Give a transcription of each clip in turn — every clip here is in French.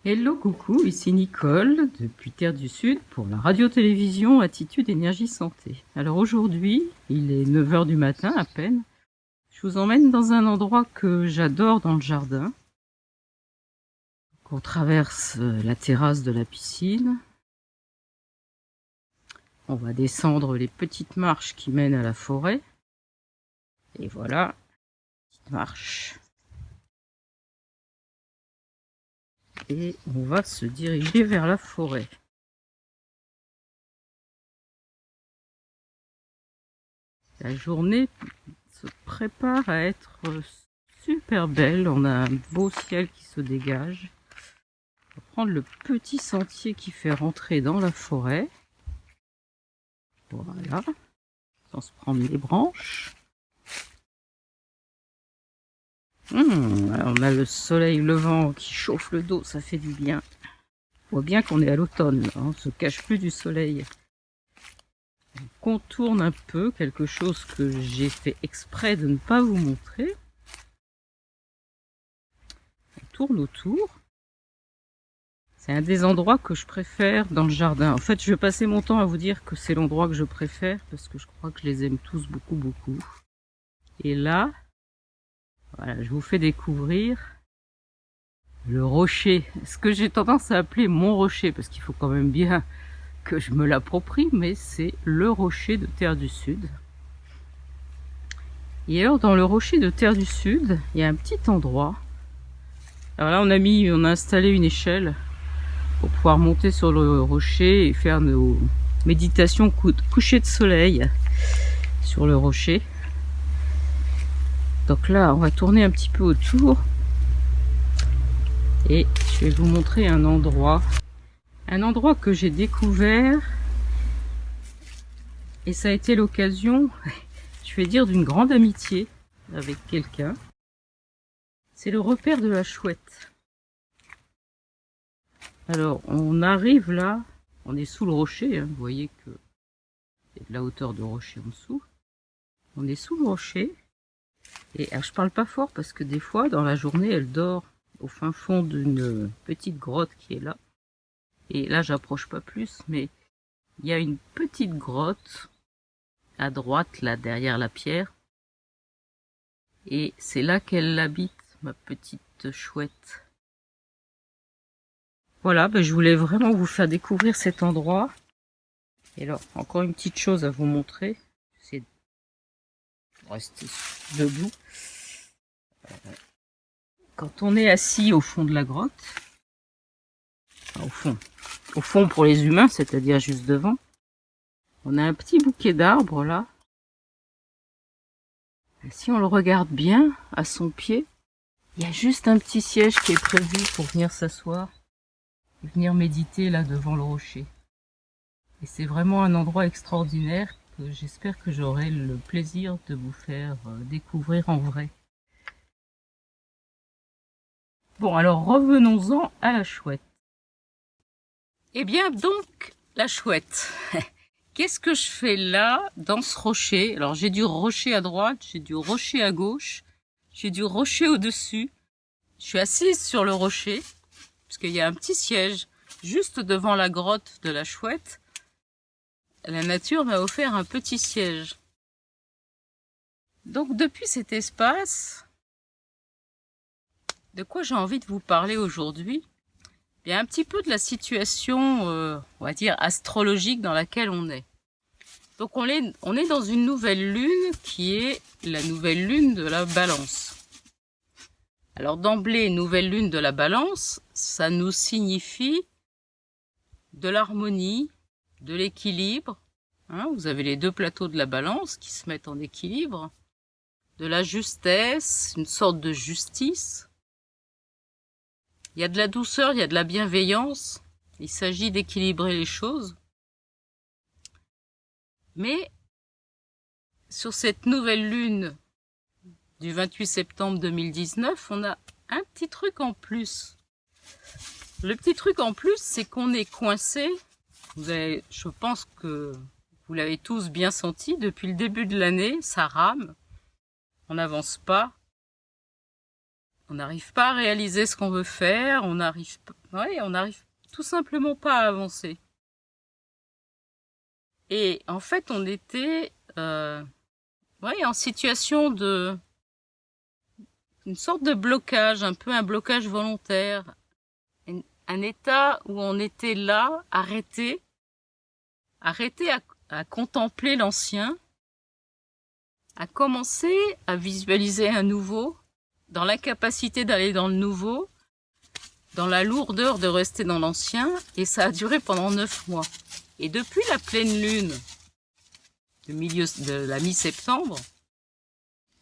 Hello, coucou, ici Nicole, depuis Terre du Sud, pour la radio-télévision Attitude Énergie Santé. Alors aujourd'hui, il est 9 heures du matin à peine. Je vous emmène dans un endroit que j'adore dans le jardin. On traverse la terrasse de la piscine. On va descendre les petites marches qui mènent à la forêt. Et voilà, petite marche. Et on va se diriger vers la forêt. La journée se prépare à être super belle. On a un beau ciel qui se dégage. On va prendre le petit sentier qui fait rentrer dans la forêt. Voilà, sans se prendre les branches. On a le soleil levant qui chauffe le dos, ça fait du bien. On voit bien qu'on est à l'automne, là, on ne se cache plus du soleil. On contourne un peu, quelque chose que j'ai fait exprès de ne pas vous montrer. On tourne autour. C'est un des endroits que je préfère dans le jardin. En fait, je vais passer mon temps à vous dire que c'est l'endroit que je préfère parce que je crois que je les aime tous beaucoup, beaucoup. Et là, voilà, je vous fais découvrir le rocher. Ce que j'ai tendance à appeler mon rocher, parce qu'il faut quand même bien que je me l'approprie, mais c'est le rocher de Terre du Sud. Et alors, dans le rocher de Terre du Sud, il y a un petit endroit. Alors là, on a installé une échelle pour pouvoir monter sur le rocher et faire nos méditations coucher de soleil sur le rocher. Donc là, on va tourner un petit peu autour et je vais vous montrer un endroit que j'ai découvert et ça a été l'occasion, je vais dire, d'une grande amitié avec quelqu'un. C'est le repère de la chouette. Alors, on arrive là, on est sous le rocher, hein, vous voyez que il y a de la hauteur de rocher en dessous. On est sous le rocher. Et alors, je parle pas fort parce que des fois, dans la journée, elle dort au fin fond d'une petite grotte qui est là. Et là, j'approche pas plus, mais il y a une petite grotte à droite, là, derrière la pierre. Et c'est là qu'elle habite, ma petite chouette. Voilà, je voulais vraiment vous faire découvrir cet endroit. Et alors, encore une petite chose à vous montrer. C'est de rester debout. Quand on est assis au fond de la grotte, enfin, au fond pour les humains, c'est-à-dire juste devant, on a un petit bouquet d'arbres là. Et si on le regarde bien, à son pied, il y a juste un petit siège qui est prévu pour venir s'asseoir et venir méditer là devant le rocher. Et c'est vraiment un endroit extraordinaire que j'espère que j'aurai le plaisir de vous faire découvrir en vrai. Bon, alors revenons-en à la chouette. Eh bien donc, la chouette. Qu'est-ce que je fais là, dans ce rocher? Alors j'ai du rocher à droite, j'ai du rocher à gauche, j'ai du rocher au-dessus. Je suis assise sur le rocher, parce qu'il y a un petit siège juste devant la grotte de la chouette. La nature m'a offert un petit siège. Donc depuis cet espace, de quoi j'ai envie de vous parler aujourd'hui? Bien, un petit peu de la situation, on va dire, astrologique dans laquelle on est. Donc on est dans une nouvelle lune qui est la nouvelle lune de la Balance. Alors d'emblée, nouvelle lune de la Balance, ça nous signifie de l'harmonie, de l'équilibre. Hein, vous avez les deux plateaux de la Balance qui se mettent en équilibre, de la justesse, une sorte de justice. Il y a de la douceur, il y a de la bienveillance. Il s'agit d'équilibrer les choses. Mais sur cette nouvelle lune du 28 septembre 2019, on a un petit truc en plus. Le petit truc en plus, c'est qu'on est coincé. Je pense que vous l'avez tous bien senti, depuis le début de l'année, ça rame. On n'avance pas. On n'arrive pas à réaliser ce qu'on veut faire. On Ouais, on n'arrive tout simplement pas à avancer. Et en fait, on était en situation de une sorte de blocage, un peu un blocage volontaire, un état où on était là, arrêté à contempler l'ancien, à commencer à visualiser un nouveau, dans l'incapacité d'aller dans le nouveau, dans la lourdeur de rester dans l'ancien, et ça a duré pendant 9 mois. Et depuis la pleine lune, le milieu de la mi-septembre,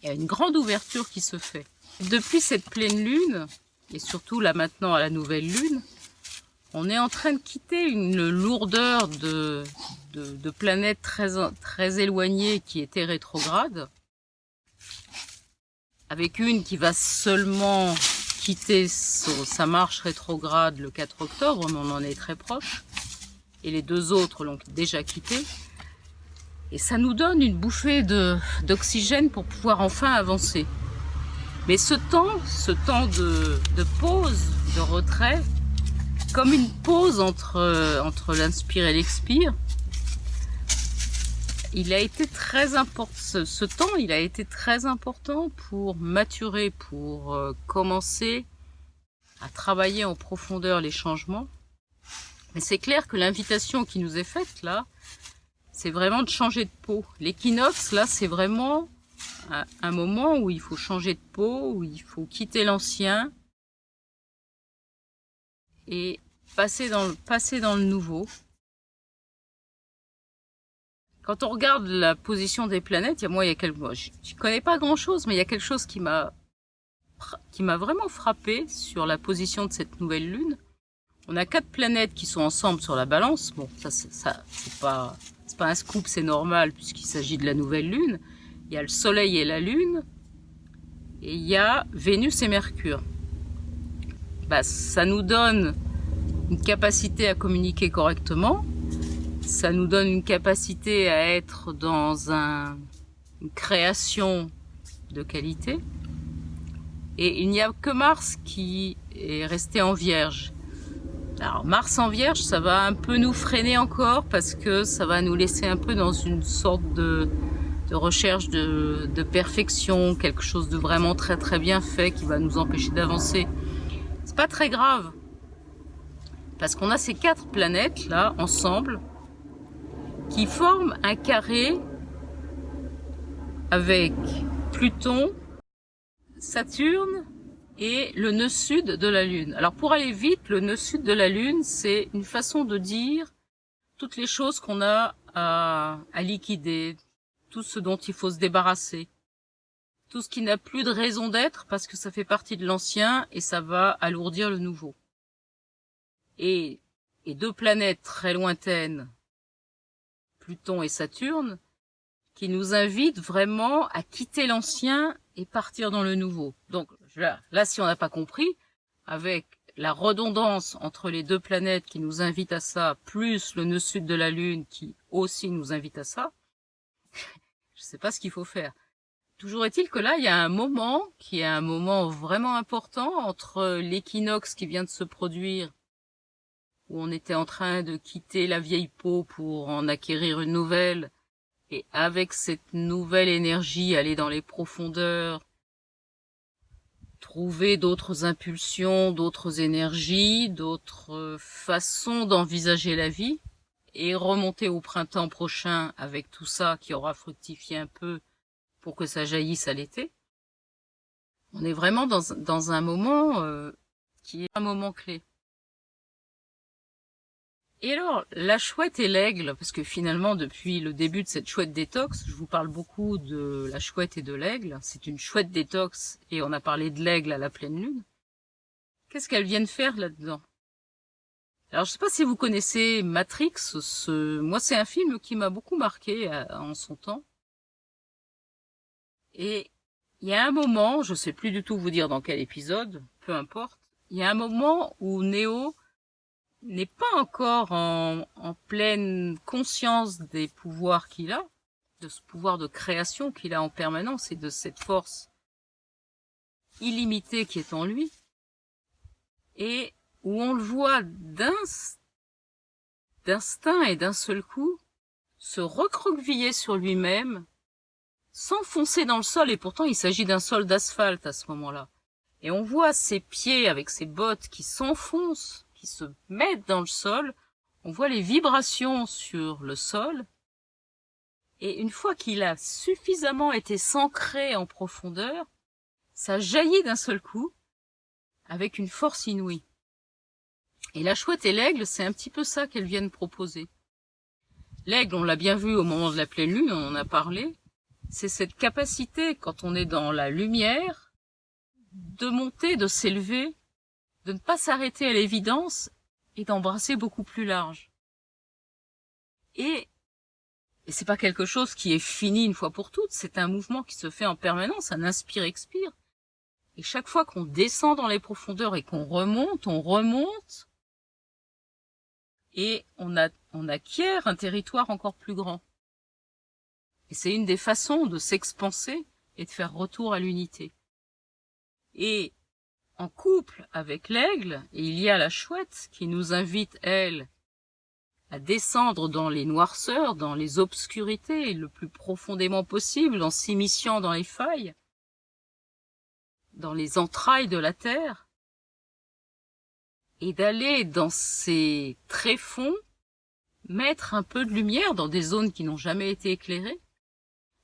il y a une grande ouverture qui se fait. Depuis cette pleine lune, et surtout là maintenant à la nouvelle lune, on est en train de quitter une lourdeur de planètes très éloignées qui étaient rétrogrades, avec une qui va seulement quitter sa marche rétrograde le 4 octobre, mais on en est très proche, et les 2 autres l'ont déjà quitté. Et ça nous donne une bouffée d'oxygène pour pouvoir enfin avancer. Mais ce temps de pause, de retrait, comme une pause entre l'inspire et l'expire, il a été très important. Ce temps, il a été très important pour maturer, pour commencer à travailler en profondeur les changements. Mais c'est clair que l'invitation qui nous est faite là, c'est vraiment de changer de peau. L'équinoxe là, c'est vraiment un moment où il faut changer de peau, où il faut quitter l'ancien et passer dans le nouveau. Quand on regarde je connais pas grand chose, mais il y a quelque chose qui m'a vraiment frappé sur la position de cette nouvelle lune. On a 4 planètes qui sont ensemble sur la balance. Bon, ça c'est pas un scoop, c'est normal puisqu'il s'agit de la nouvelle lune. Il y a le Soleil et la Lune, et il y a Vénus et Mercure. Ça nous donne une capacité à communiquer correctement. Ça nous donne une capacité à être dans une création de qualité. Et il n'y a que Mars qui est resté en Vierge. Alors Mars en Vierge, ça va un peu nous freiner encore parce que ça va nous laisser un peu dans une sorte de recherche de perfection, quelque chose de vraiment très très bien fait qui va nous empêcher d'avancer. C'est pas très grave parce qu'on a ces 4 planètes là ensemble qui forment un carré avec Pluton, Saturne et le nœud sud de la Lune. Alors pour aller vite, le nœud sud de la Lune, c'est une façon de dire toutes les choses qu'on a à liquider, tout ce dont il faut se débarrasser, tout ce qui n'a plus de raison d'être parce que ça fait partie de l'ancien et ça va alourdir le nouveau. Et 2 planètes très lointaines, Pluton et Saturne, qui nous invitent vraiment à quitter l'ancien et partir dans le nouveau. Donc là, si on n'a pas compris, avec la redondance entre les 2 planètes qui nous invitent à ça, plus le nœud sud de la Lune qui aussi nous invite à ça, je sais pas ce qu'il faut faire. Toujours est-il que là, il y a un moment qui est un moment vraiment important entre l'équinoxe qui vient de se produire, où on était en train de quitter la vieille peau pour en acquérir une nouvelle, et avec cette nouvelle énergie, aller dans les profondeurs, trouver d'autres impulsions, d'autres énergies, d'autres façons d'envisager la vie, et remonter au printemps prochain avec tout ça qui aura fructifié un peu pour que ça jaillisse à l'été. On est vraiment dans un moment qui est un moment clé. Et alors, la chouette et l'aigle, parce que finalement, depuis le début de cette chouette détox, je vous parle beaucoup de la chouette et de l'aigle. C'est une chouette détox, et on a parlé de l'aigle à la pleine lune. Qu'est-ce qu'elles viennent faire là-dedans? Alors, je sais pas si vous connaissez Matrix. Moi, c'est un film qui m'a beaucoup marqué en son temps. Et il y a un moment, je sais plus du tout vous dire dans quel épisode, peu importe, il y a un moment où Neo n'est pas encore en pleine conscience des pouvoirs qu'il a, de ce pouvoir de création qu'il a en permanence et de cette force illimitée qui est en lui. Et où on le voit d'instinct et d'un seul coup se recroqueviller sur lui-même, s'enfoncer dans le sol, et pourtant il s'agit d'un sol d'asphalte à ce moment-là. Et on voit ses pieds avec ses bottes qui s'enfoncent, qui se mettent dans le sol, on voit les vibrations sur le sol, et une fois qu'il a suffisamment été s'ancrer en profondeur, ça jaillit d'un seul coup, avec une force inouïe. Et la chouette et l'aigle, c'est un petit peu ça qu'elles viennent proposer. L'aigle, on l'a bien vu au moment de la pleine lune, on en a parlé, c'est cette capacité, quand on est dans la lumière, de monter, de s'élever, de ne pas s'arrêter à l'évidence et d'embrasser beaucoup plus large. Et c'est pas quelque chose qui est fini une fois pour toutes, c'est un mouvement qui se fait en permanence, un inspire-expire. Et chaque fois qu'on descend dans les profondeurs et qu'on remonte, et on acquiert un territoire encore plus grand. Et c'est une des façons de s'expanser et de faire retour à l'unité. Et en couple avec l'aigle, et il y a la chouette qui nous invite, elle, à descendre dans les noirceurs, dans les obscurités, le plus profondément possible, en s'immisçant dans les failles, dans les entrailles de la terre, et d'aller dans ces tréfonds, mettre un peu de lumière dans des zones qui n'ont jamais été éclairées,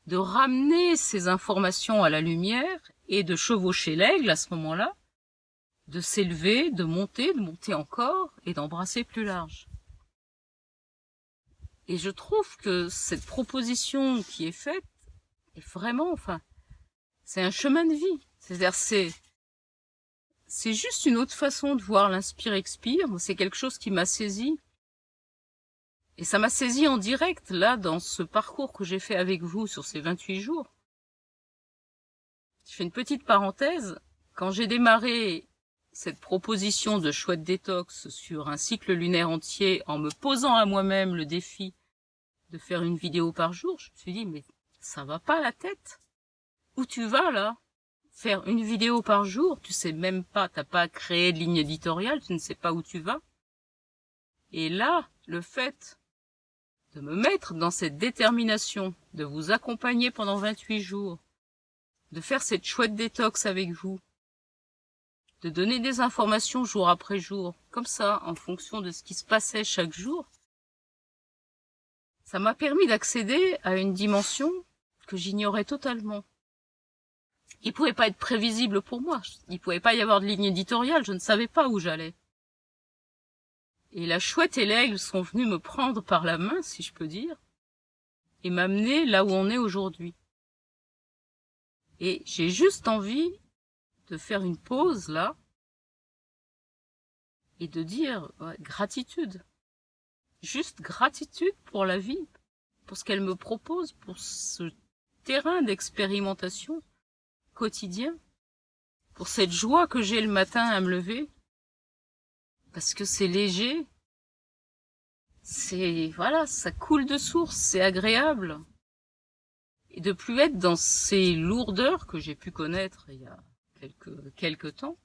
de ramener ces informations à la lumière et de chevaucher l'aigle à ce moment-là, de s'élever, de monter encore et d'embrasser plus large. Et je trouve que cette proposition qui est faite est vraiment, c'est un chemin de vie. C'est-à-dire, c'est juste une autre façon de voir l'inspire-expire. C'est quelque chose qui m'a saisi. Et ça m'a saisi en direct, là, dans ce parcours que j'ai fait avec vous sur ces 28 jours. Je fais une petite parenthèse. Quand j'ai démarré cette proposition de chouette détox sur un cycle lunaire entier, en me posant à moi-même le défi de faire une vidéo par jour, je me suis dit, mais ça va pas la tête? Où tu vas, là? Faire une vidéo par jour, tu sais même pas, t'as pas créé de ligne éditoriale, tu ne sais pas où tu vas. Et là, le fait de me mettre dans cette détermination, de vous accompagner pendant 28 jours, de faire cette chouette détox avec vous, de donner des informations jour après jour, comme ça, en fonction de ce qui se passait chaque jour, ça m'a permis d'accéder à une dimension que j'ignorais totalement. Il pouvait pas être prévisible pour moi, il pouvait pas y avoir de ligne éditoriale, je ne savais pas où j'allais. Et la chouette et l'aigle sont venus me prendre par la main, si je peux dire, et m'amener là où on est aujourd'hui. Et j'ai juste envie de faire une pause là, et de dire gratitude. Juste gratitude pour la vie, pour ce qu'elle me propose, pour ce terrain d'expérimentation quotidien, pour cette joie que j'ai le matin à me lever, parce que c'est léger, ça coule de source, c'est agréable. Et de plus être dans ces lourdeurs que j'ai pu connaître il y a quelques temps.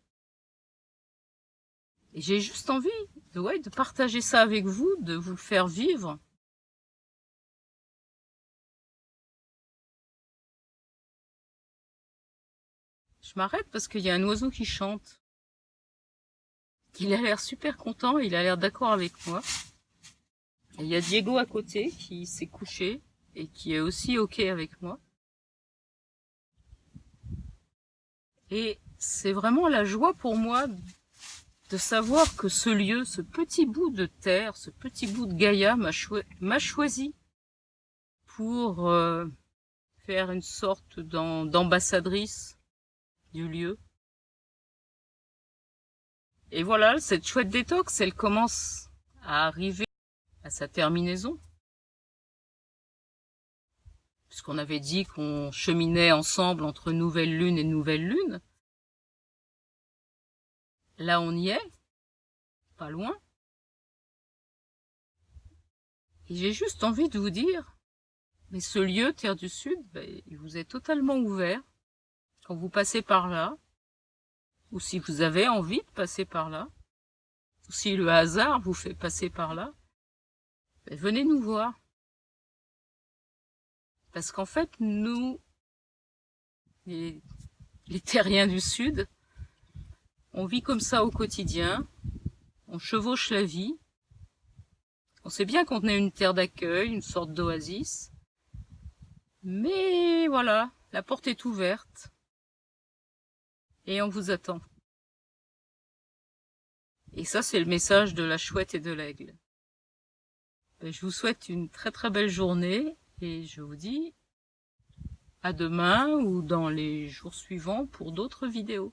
Et j'ai juste envie de partager ça avec vous, de vous le faire vivre. Je m'arrête parce qu'il y a un oiseau qui chante. Il a l'air super content, il a l'air d'accord avec moi. Et il y a Diego à côté qui s'est couché et qui est aussi OK avec moi. Et c'est vraiment la joie pour moi de savoir que ce lieu, ce petit bout de terre, ce petit bout de Gaïa m'a choisi pour faire une sorte d'ambassadrice du lieu. Et voilà, cette chouette détox, elle commence à arriver à sa terminaison. Puisqu'on avait dit qu'on cheminait ensemble entre nouvelle lune et nouvelle lune. Là, on y est, pas loin. Et j'ai juste envie de vous dire, mais ce lieu, Terre du Sud, il vous est totalement ouvert quand vous passez par là, ou si vous avez envie de passer par là. si le hasard vous fait passer par là, ben venez nous voir. Parce qu'en fait, nous, les terriens du Sud, on vit comme ça au quotidien, on chevauche la vie, on sait bien qu'on est une terre d'accueil, une sorte d'oasis, mais voilà, la porte est ouverte et on vous attend. Et ça, c'est le message de la chouette et de l'aigle. Ben, je vous souhaite une très très belle journée et je vous dis à demain ou dans les jours suivants pour d'autres vidéos.